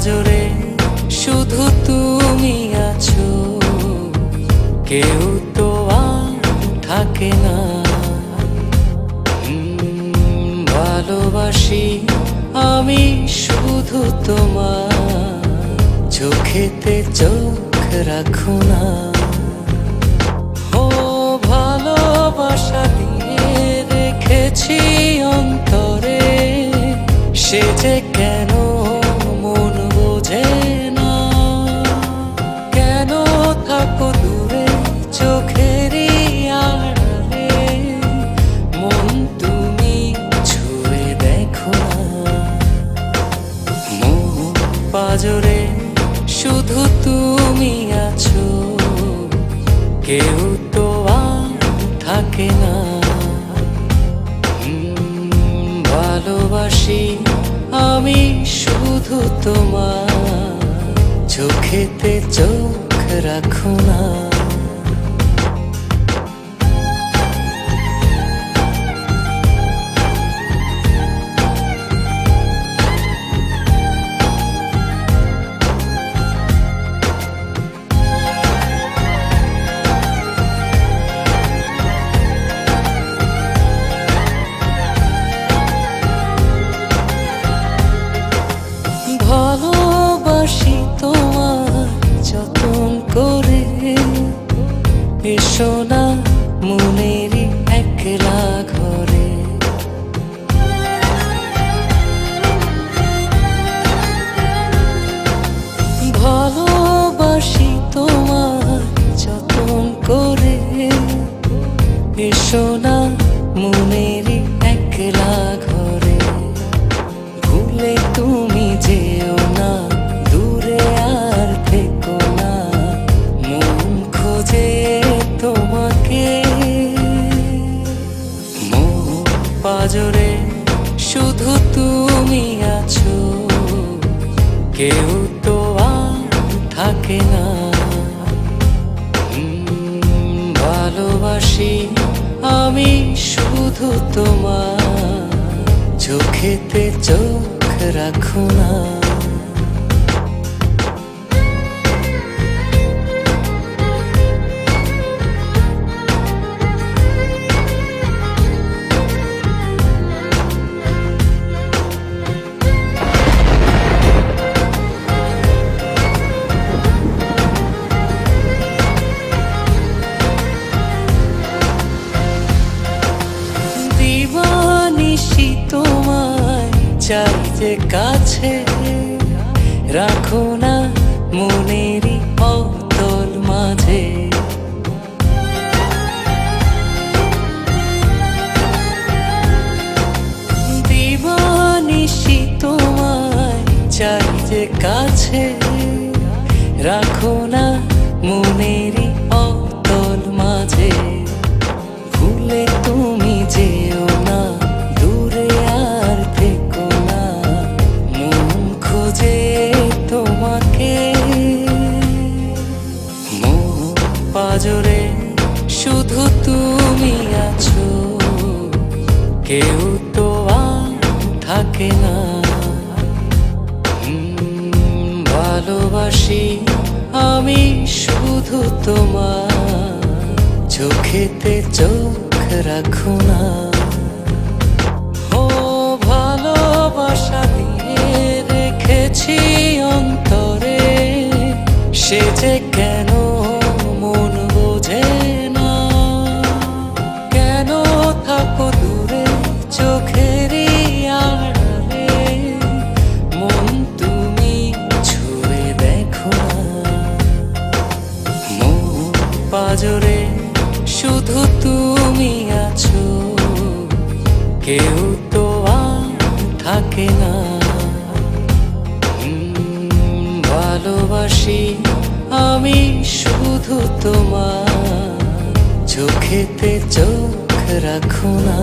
পাজরে শুধু তুমি আছো, কেউ তো আর থাকে না। ভালোবাসি আমি শুধু তোমার, চোখেতে চোখ রাখো না। ও ভালোবাসা দিয়ে রেখেছি অন্তরে, সে যে কেন মন বোঝে না। কেন থাকো দূরে চোখেরই আড়ালে, মন তুমি ছুঁয়ে দেখো না। মন পাজরে শুধু তুমি আছো, কেউ তো আর থাকে না। ভালোবাসি আমি শুধু তোমার, চোখেতে চোখ রাখো না। ভালোবাসি তোমার যতন করে, এসো না মনেরই একলা ঘরে। ভালোবাসি তোমার যতন করে, এসো না মনেরই একলা ঘরে। ভুলে তুমি যেও না, দূরে আর থেকো না, মন খোঁজে তোমাকে। মন পাজরে শুধু তুমি আছো, কেউ তো আর থাকে না। ভালোবাসি আমি শুধু তোমার, চোখেতে চোখ রাখো না। দিবানিশি তোমায় চাই যে কাছে, রাখো না মনেরই অতল মাঝে। দিবানিশি তোমায় চাই যে কাছে, রাখো না মনেরই অতল মাঝে। ভুলে তুমি যেও না, দূরে আর থেকো না, মন খোঁজে তোমাকে। মন পাজরে শুধু তুমি আছো, কেউ তো আর থাকে না। ভালোবাসি আমি শুধু তোমার, চোখেতে চোখ রাখো না। ও ভালোবাসা দিয়ে রেখেছি অন্তরে, সে যে কেন মন বোঝে না। কেন থাকো দূরে চোখেরই আড়ালে, মন তুমি ছুঁয়ে দেখো না। মন পাজরে শুধু তুমি আছো, কেউ তো আর থাকে না। ভালোবাসি আমি শুধু তোমার, চোখেতে চোখ রাখো না।